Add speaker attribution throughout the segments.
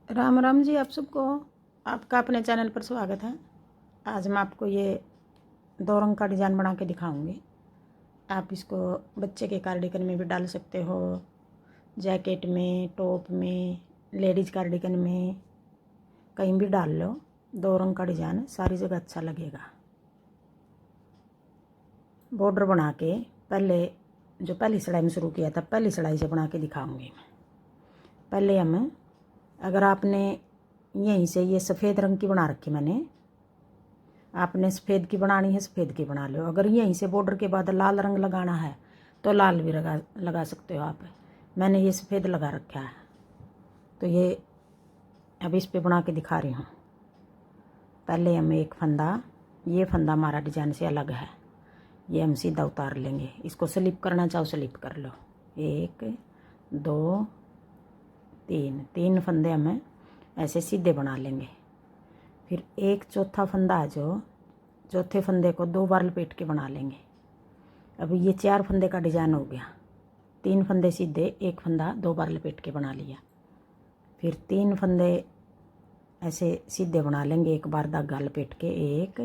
Speaker 1: राम राम जी। आप सबको आपका अपने चैनल पर स्वागत है। आज मैं आपको ये 2 रंग का डिज़ाइन बना के दिखाऊंगी। आप इसको बच्चे के कार्डिगन में भी डाल सकते हो, जैकेट में, टॉप में, लेडीज कार्डिगन में, कहीं भी डाल लो। 2 रंग का डिज़ाइन सारी जगह अच्छा लगेगा। बॉर्डर बना के पहली सिलाई में शुरू किया था, पहली सिलाई से बना के दिखाऊंगी मैं। पहले हम, अगर आपने यहीं से ये सफ़ेद रंग की बना रखी मैंने, आपने सफ़ेद की बनानी है सफ़ेद की बना लो। अगर यहीं से बॉर्डर के बाद लाल रंग लगाना है तो लाल भी लगा सकते हो आप। मैंने ये सफ़ेद लगा रखा है तो ये अब इस पे बना के दिखा रही हूँ। पहले हम एक फंदा, ये फंदा हमारा डिजाइन से अलग है, ये हम सीधा उतार लेंगे। इसको स्लिप करना चाहो स्लिप कर लो। 1 2 3 फंदे हमें ऐसे सीधे बना लेंगे। फिर एक चौथा फंदा है जो चौथे फंदे को 2 बार लपेट के बना लेंगे। अब ये 4 फंदे का डिज़ाइन हो गया। 3 फंदे सीधे, एक फंदा 2 बार लपेट के बना लिया। फिर 3 फंदे ऐसे सीधे बना लेंगे, एक बार धागा लपेट के। 1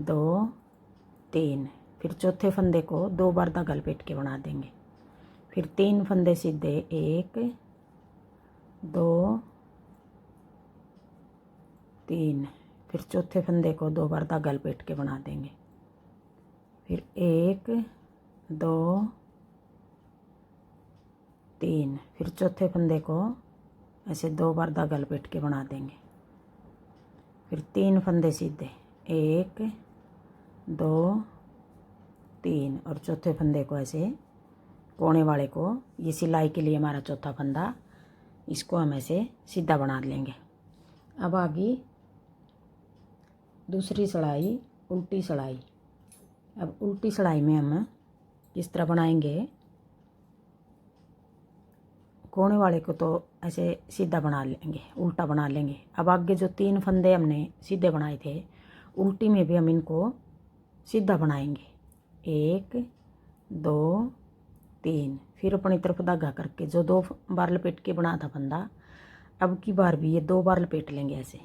Speaker 1: 2 3। फिर चौथे फंदे को 2 बार धागा लपेट के बना देंगे। फिर 3 फंदे सीधे, 1 2 3। फिर चौथे फंदे को 2 बार धागा लपेट के बना देंगे। फिर 1 2 3। फिर चौथे फंदे को ऐसे 2 बार धागा लपेट के बना देंगे। फिर 3 फंदे सीधे, 1 2 3। और चौथे फंदे को ऐसे कोने वाले को, ये सिलाई के लिए हमारा चौथा फंदा, इसको हम ऐसे सीधा बना लेंगे। अब आगे दूसरी सिलाई, उल्टी सिलाई। अब उल्टी सिलाई में हम किस तरह बनाएंगे, कोने वाले को तो ऐसे सीधा बना लेंगे, उल्टा बना लेंगे। अब आगे जो 3 फंदे हमने सीधे बनाए थे, उल्टी में भी हम इनको सीधा बनाएंगे। 1 2 3। फिर अपनी तरफ धागा करके जो 2 बार लपेट के बना था फंदा, अब की बार भी ये 2 बार लपेट लेंगे ऐसे।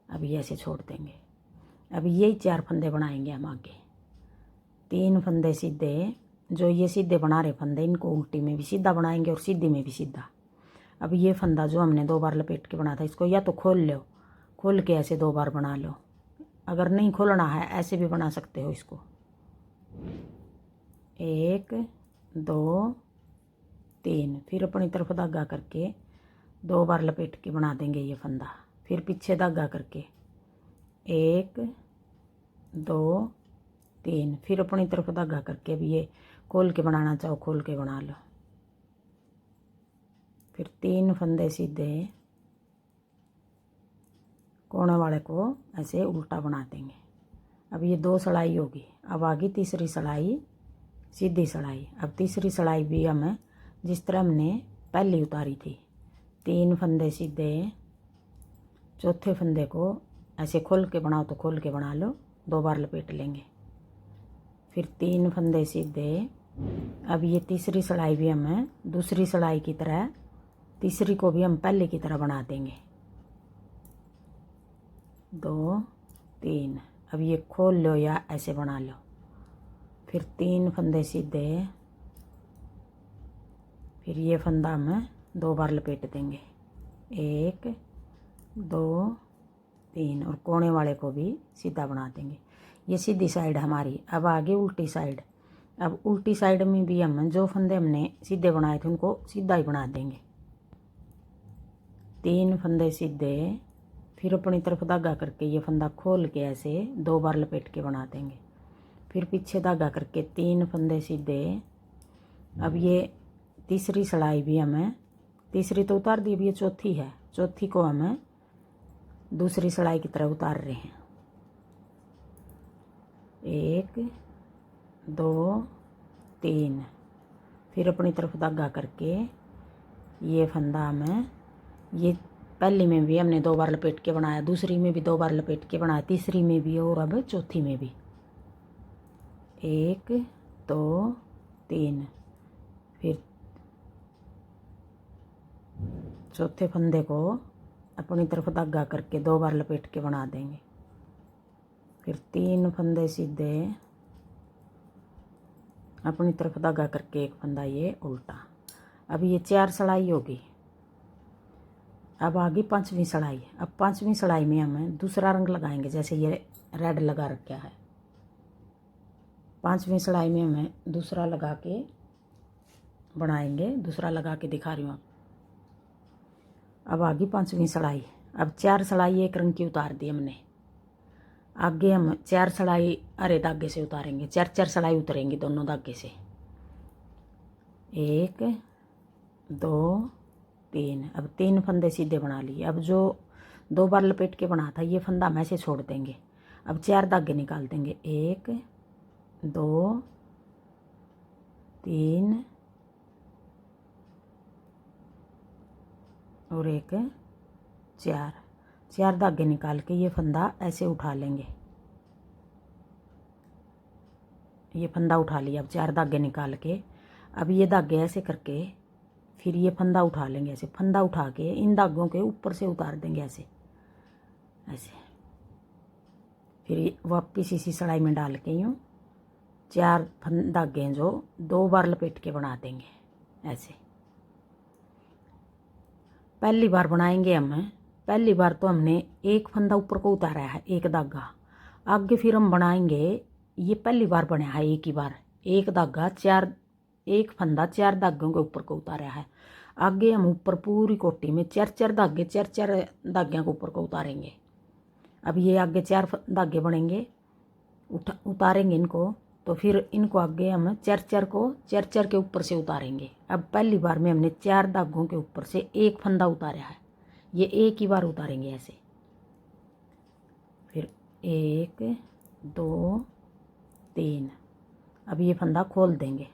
Speaker 1: अब ये ऐसे छोड़ देंगे। अब यही 4 फंदे बनाएंगे हम आगे। 3 फंदे सीधे, जो ये सीधे बना रहे फंदे, इनको उल्टी में भी सीधा बनाएंगे और सीधी में भी सीधा। अब ये फंदा जो हमने 2 बार लपेट के बना था, इसको या तो खोल लो, खोल के ऐसे 2 बार बना लो। अगर नहीं खोलना है ऐसे भी बना सकते हो इसको। 1 2 3। फिर अपनी तरफ धागा करके 2 बार लपेट के बना देंगे ये फंदा। फिर पीछे धागा करके 1 2 3। फिर अपनी तरफ धागा करके अब ये खोल के बनाना चाहो खोल के बना लो। फिर 3 फंदे सीधे, कोने वाले को ऐसे उल्टा बना देंगे। अब ये 2 सिलाई होगी। अब आगे तीसरी सिलाई, सीधी सिलाई। अब तीसरी सिलाई भी हमें जिस तरह हमने पहली उतारी थी, 3 फंदे सीधे, चौथे फंदे को ऐसे खोल के बनाओ तो खोल के बना लो, 2 बार लपेट लेंगे। फिर 3 फंदे सीधे। अब ये तीसरी सिलाई भी हमें दूसरी सिलाई की तरह, तीसरी को भी हम पहले की तरह बना देंगे। 2 3। अब ये खोल लो या ऐसे बना लो। फिर 3 फंदे सीधे। फिर ये फंदा हम 2 बार लपेट देंगे। 1 2 3। और कोने वाले को भी सीधा बना देंगे। ये सीधी साइड हमारी। अब आगे उल्टी साइड। अब उल्टी साइड में भी हम जो फंदे हमने सीधे बनाए थे उनको सीधा ही बना देंगे। 3 फंदे सीधे। फिर अपनी तरफ धागा करके ये फंदा खोल के ऐसे 2 बार लपेट के बना देंगे। फिर पीछे धागा करके 3 फंदे सीधे। अब ये तीसरी सिलाई भी हमें, तीसरी तो उतार दी, अब ये चौथी है, चौथी को हमें दूसरी सिलाई की तरह उतार रहे हैं। 1 2 3। फिर अपनी तरफ धागा करके ये फंदा हमें, ये पहली में भी हमने 2 बार लपेट के बनाया, दूसरी में भी 2 बार लपेट के बनाया, तीसरी में भी और अब चौथी में भी। 1 2 3। फिर चौथे फंदे को अपनी तरफ धागा करके 2 बार लपेट के बना देंगे। फिर 3 फंदे सीधे अपनी तरफ धागा करके 1 फंदा ये उल्टा। अब ये 4 सिलाई होगी। अब आगे 5वीं सिलाई। अब 5वीं सिलाई में हम दूसरा रंग लगाएंगे, जैसे ये रेड लगा रखा है। 5वीं सिलाई में हमें दूसरा लगा के बनाएंगे, दूसरा लगा के दिखा रही हूँ। अब आगे 5वीं सिलाई। अब 4 सिलाई एक रंग की उतार दी हमने। आगे हम 4 सिलाई हरे धागे से उतारेंगे, 4 सिलाई उतरेंगी दोनों धागे से। 1 2 3। अब 3 फंदे सीधे बना लिए। अब जो 2 बार लपेट के बना था ये फंदा हम ऐसे छोड़ देंगे। अब 4 धागे निकाल देंगे। 1 2 3 और 1 4 धागे निकाल के ये फंदा ऐसे उठा लेंगे। ये फंदा उठा लिया। अब 4 धागे निकाल के अब ये धागे ऐसे करके फिर ये फंदा उठा लेंगे। ऐसे फंदा उठा के इन धागों के ऊपर से उतार देंगे ऐसे ऐसे। फिर वापिस इसी सिलाई में डाल के यूँ 4 धागे जो 2 बार लपेट के बना देंगे ऐसे। पहली बार बनाएंगे हम, पहली बार तो हमने एक फंदा ऊपर को उतारा है, एक धागा। आगे फिर हम बनाएंगे, ये पहली बार बना है एक ही बार, एक धागा 4, एक फंदा 4 धागों के ऊपर को उतारा है। आगे हम ऊपर पूरी कोटी में 4 धागे 4 धागों के ऊपर को उतारेंगे। अब ये आगे 4 धागे बनेंगे, उतारेंगे इनको, तो फिर इनको आगे हम 4 को 4 के ऊपर से उतारेंगे। अब पहली बार में हमने 4 धागों के ऊपर से एक फंदा उतारा है, ये एक ही बार उतारेंगे ऐसे। फिर 1 2 3। अब ये फंदा खोल देंगे,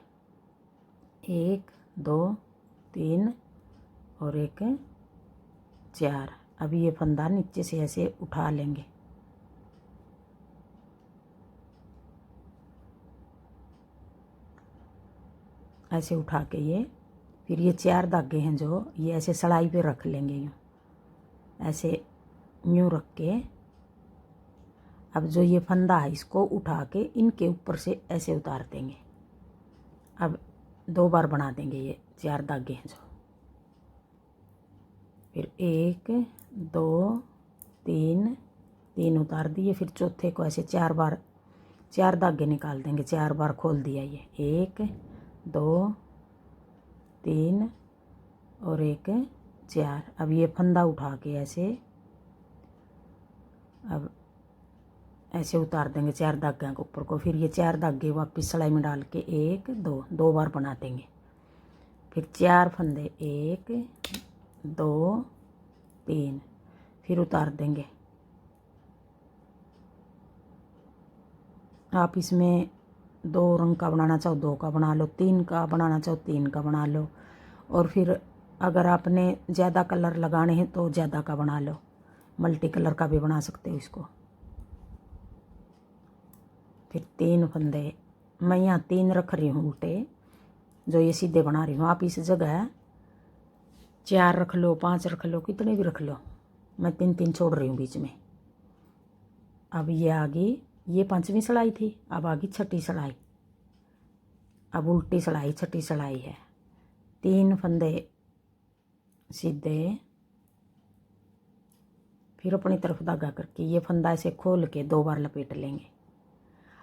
Speaker 1: 1 2 3 और 1 4। अब ये फंदा नीचे से ऐसे उठा लेंगे। ऐसे उठा के ये फिर ये 4 धागे हैं जो ये ऐसे सिलाई पे रख लेंगे, यूँ ऐसे यूँ रख के। अब जो ये फंदा है इसको उठा के इनके ऊपर से ऐसे उतार देंगे। अब 2 बार बना देंगे, ये 4 धागे हैं जो। फिर 1 2 3 उतार दिए। फिर चौथे को ऐसे 4 बार 4 धागे निकाल देंगे, 4 बार खोल दिया ये, 1 2 3 और 1 4। अब ये फंदा उठा के ऐसे अब ऐसे उतार देंगे 4 धागे के ऊपर को। फिर ये 4 धागे वापस सिलाई में डाल के 1 2 बार बना देंगे। फिर 4 फंदे 1 2 3 फिर उतार देंगे। आप इसमें 2 रंग का बनाना चाहो 2 का बना लो, 3 का बनाना चाहो 3 का बना लो। और फिर अगर आपने ज़्यादा कलर लगाने हैं तो ज़्यादा का बना लो, मल्टी कलर का भी बना सकते हो इसको। फिर 3 फंदे मैं यहाँ 3 रख रही हूँ उल्टे, जो ये सीधे बना रही हूँ। आप इस जगह 4 रख लो, 5 रख लो, कितने भी रख लो। मैं 3 छोड़ रही हूँ बीच में। अब ये आगे ये 5वीं सिलाई थी, अब आगे 6ठी सिलाई। अब उल्टी सिलाई 6ठी सिलाई है। 3 फंदे सीधे फिर अपनी तरफ धागा करके ये फंदा ऐसे खोल के 2 बार लपेट लेंगे।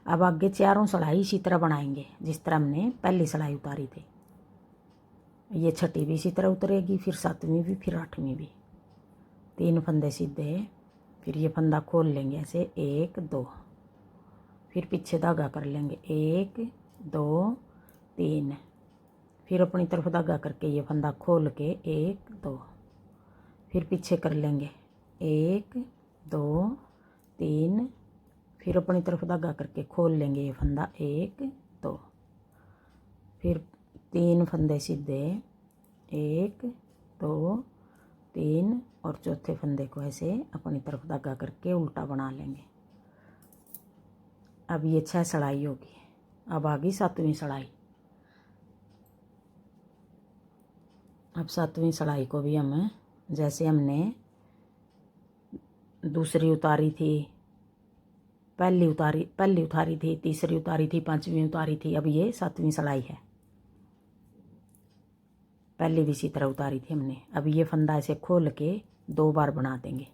Speaker 1: अब आगे 4 सिलाई इसी तरह बनाएंगे जिस तरह हमने पहली सिलाई उतारी थी। ये 6ठी भी इसी तरह उतरेगी, फिर 7वीं भी, फिर 8वीं भी। 3 फंदे सीधे, फिर ये फंदा खोल लेंगे ऐसे 1 2, फिर पीछे धागा कर लेंगे 1 2 3, फिर अपनी तरफ धागा करके ये फंदा खोल के 1 2, फिर पीछे कर लेंगे 1 2 3, फिर अपनी तरफ धागा करके खोल लेंगे ये फंदा 1 2, फिर 3 फंदे सीधे 1 2 3 और चौथे फंदे को ऐसे अपनी तरफ धागा करके उल्टा बना लेंगे। अब ये 6 सिलाई होगी। अब आगी 7वीं सिलाई। अब 7वीं सिलाई को भी हम जैसे हमने दूसरी उतारी थी, पहली उतारी थी, तीसरी उतारी थी, पांचवी उतारी थी, अब ये सातवीं सिलाई है। पहले भी इसी तरह उतारी थी हमने। अब ये फंदा ऐसे खोल के 2 बार बना देंगे।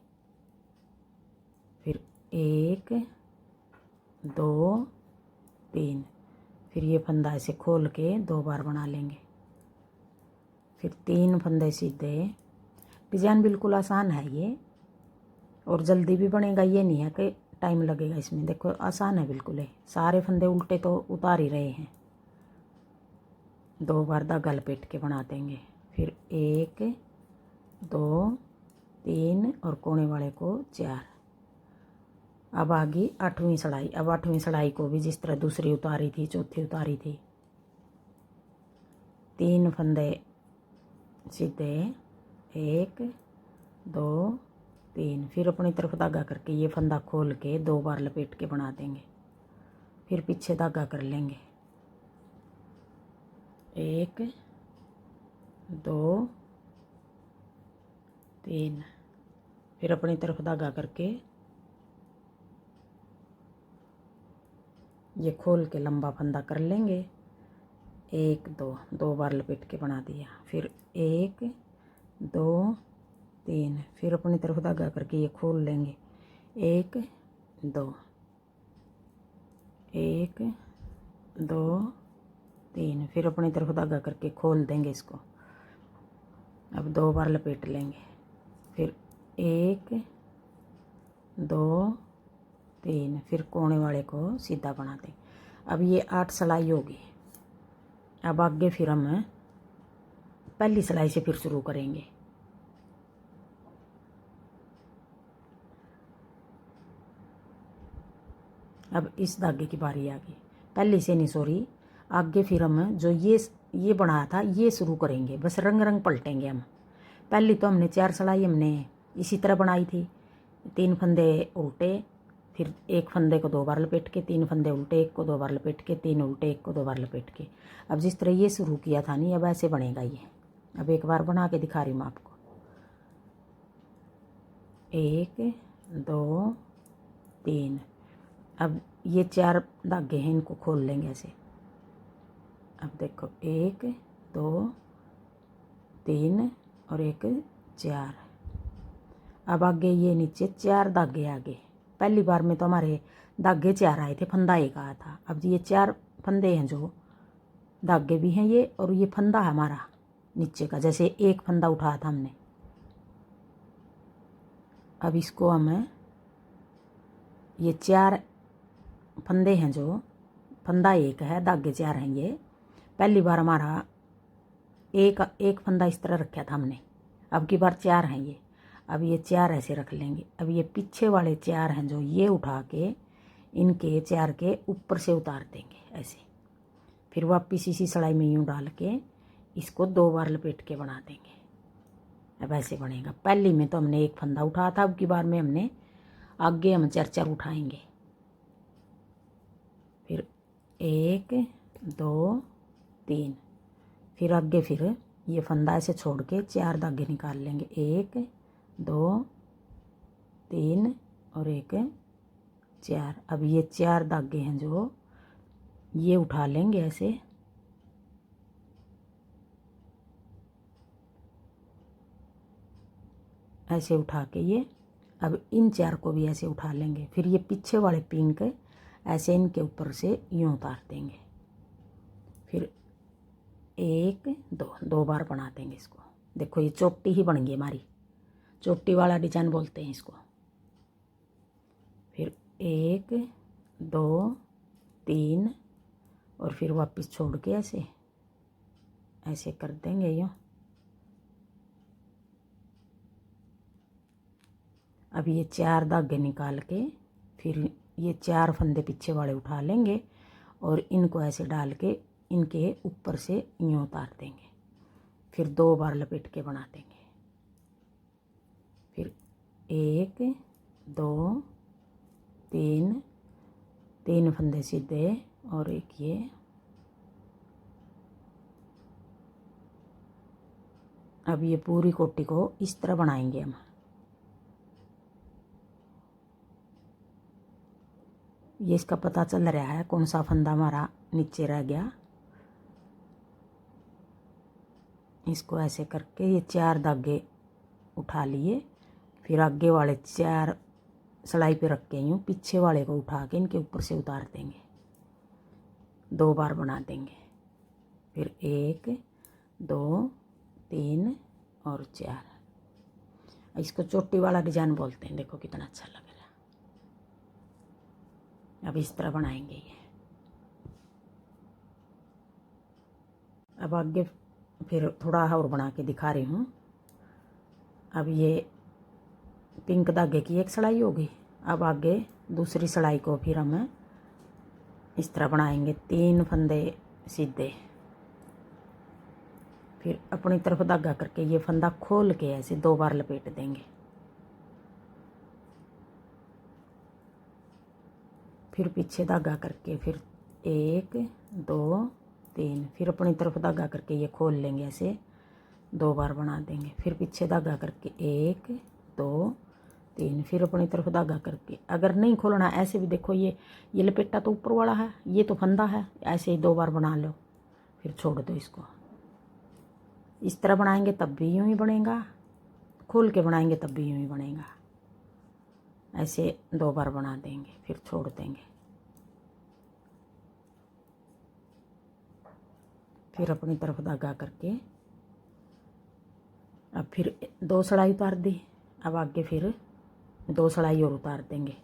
Speaker 1: फिर 1 2 3, फिर ये फंदा ऐसे खोल के 2 बार बना लेंगे। फिर 3 फंदे सीधे। डिज़ाइन बिल्कुल आसान है ये, और जल्दी भी बनेगा। ये नहीं है कि टाइम लगेगा इसमें। देखो आसान है बिल्कुल है। सारे फंदे उल्टे तो उतार ही रहे हैं। 2 बार धागा लपेट के बना देंगे। फिर 1 2 3 और कोने वाले को 4। अब आगे 8वीं सिलाई। अब 8वीं सिलाई को भी जिस तरह दूसरी उतारी थी, चौथी उतारी थी, 3 फंदे सीधे, 1 2 3, फिर अपनी तरफ धागा करके ये फंदा खोल के 2 बार लपेट के बना देंगे। फिर पीछे धागा कर लेंगे। 1 2 3, फिर अपनी तरफ धागा करके ये खोल के लंबा फंदा कर लेंगे। 1 2 बार लपेट के बना दिया। फिर 1 2 3, फिर अपनी तरफ धागा करके ये खोल लेंगे। 1 2 1 2 3, फिर अपनी तरफ धागा करके खोल देंगे इसको। अब 2 बार लपेट लेंगे। फिर 1 2 3, फिर कोने वाले को सीधा बना देंगे। अब ये 8 सिलाई होगी। अब आगे फिर हम पहली सिलाई से फिर शुरू करेंगे। अब इस धागे की बारी आ गई। पहली से नहीं, सॉरी, आगे फिर हम जो ये बनाया था ये शुरू करेंगे। बस रंग पलटेंगे हम। पहली तो हमने 4 सिलाई हमने इसी तरह बनाई थी। 3 फंदे उल्टे, फिर 1 फंदे को 2 बार लपेट के, 3 फंदे उल्टे, 1 को 2 बार लपेट के, 3 उल्टे, 1 को 2 बार लपेट के। अब जिस तरह ये शुरू किया था नहीं, अब ऐसे बनेगा ये। अब एक बार बना के दिखा रही हूँ आपको। 1 2 3, अब ये 4 धागे हैं, इनको खोल लेंगे ऐसे। अब देखो 1 2 3 और 1 4। अब आगे ये नीचे 4 धागे आगे। पहली बार में तो हमारे धागे 4 आए थे, फंदा 1 आया था। अब ये 4 फंदे हैं, जो धागे भी हैं ये, और ये फंदा है हमारा नीचे का, जैसे 1 फंदा उठाया था हमने। अब इसको हम ये 4 फंदे हैं, जो फंदा 1 है, धागे 4 हैं ये। पहली बार हमारा एक फंदा इस तरह रखा था हमने। अब की बार 4 हैं ये। अब ये 4 ऐसे रख लेंगे। अब ये पीछे वाले 4 हैं, जो ये उठा के इनके 4 के ऊपर से उतार देंगे ऐसे। फिर वापिस इसी सिलाई में यूँ डाल के इसको 2 बार लपेट के बना देंगे। अब ऐसे बनेगा। पहली में तो हमने 1 फंदा उठाया था, अब की बार में हमने आगे हम 4 उठाएंगे। फिर 1 2 3, फिर आगे फिर ये फंदा ऐसे छोड़ के 4 धागे निकाल लेंगे। 1 2 3 और 1 4। अब ये 4 धागे हैं, जो ये उठा लेंगे ऐसे। ऐसे उठा के ये, अब इन 4 को भी ऐसे उठा लेंगे। फिर ये पीछे वाले पिंक ऐसे इनके ऊपर से यूँ उतार देंगे। फिर 1 2 बार बना देंगे इसको। देखो ये चोटी ही बन गई हमारी, चोटी वाला डिजाइन बोलते हैं इसको। फिर 1 2 3 और फिर वापस छोड़ के ऐसे ऐसे कर देंगे यूँ। अब ये 4 धागे निकाल के फिर ये 4 फंदे पीछे वाले उठा लेंगे और इनको ऐसे डाल के इनके ऊपर से यूँ उतार देंगे। फिर 2 बार लपेट के बना देंगे। फिर 1 2 3 फंदे सीधे और एक ये। अब ये पूरी कोटी को इस तरह बनाएंगे हम। ये इसका पता चल रहा है कौन सा फंदा हमारा नीचे रह गया। इसको ऐसे करके ये 4 धागे उठा लिए, फिर आगे वाले 4 सिलाई पे रख के यूँ पीछे वाले को उठा के इनके ऊपर से उतार देंगे, 2 बार बना देंगे। फिर 1 2 3 और 4। इसको चोटी वाला डिजाइन बोलते हैं। देखो कितना अच्छा लग रहा है। अब इस तरह बनाएंगे ये। अब आगे फिर थोड़ा और बना के दिखा रही हूँ। अब ये पिंक धागे की एक सिलाई होगी। अब आगे दूसरी सिलाई को फिर हम इस तरह बनाएंगे, 3 फंदे सीधे। फिर अपनी तरफ धागा करके ये फंदा खोल के ऐसे 2 बार लपेट देंगे। फिर पीछे धागा करके फिर 1 2 3, फिर अपनी तरफ धागा करके ये खोल लेंगे, ऐसे 2 बार बना देंगे। फिर पीछे धागा करके 1 2 3, फिर अपनी तरफ धागा करके, अगर नहीं खोलना ऐसे भी देखो, ये लपेटा तो ऊपर वाला है, ये तो फंदा है, ऐसे ही 2 बार बना लो, फिर छोड़ दो इसको। इस तरह बनाएंगे तब भी यूँ ही बनेगा, खोल के बनाएंगे तब भी यूँ ही बनेगा। ऐसे 2 बार बना देंगे, फिर छोड़ देंगे। फिर अपनी तरफ धागा करके अब फिर 2 सिलाई उतार दी। अब आगे फिर 2 सिलाई और उतार देंगे,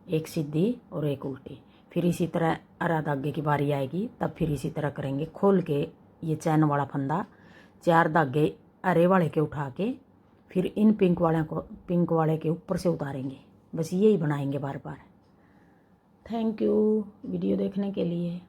Speaker 1: एक सीधी और एक उल्टी। फिर इसी तरह अरा धागे की बारी आएगी, तब फिर इसी तरह करेंगे। खोल के ये चैन वाला फंदा 4 धागे अरे वाले के उठा के फिर इन पिंक वाले के ऊपर से उतारेंगे। बस यही बनाएंगे बार बार। थैंक यू वीडियो देखने के लिए।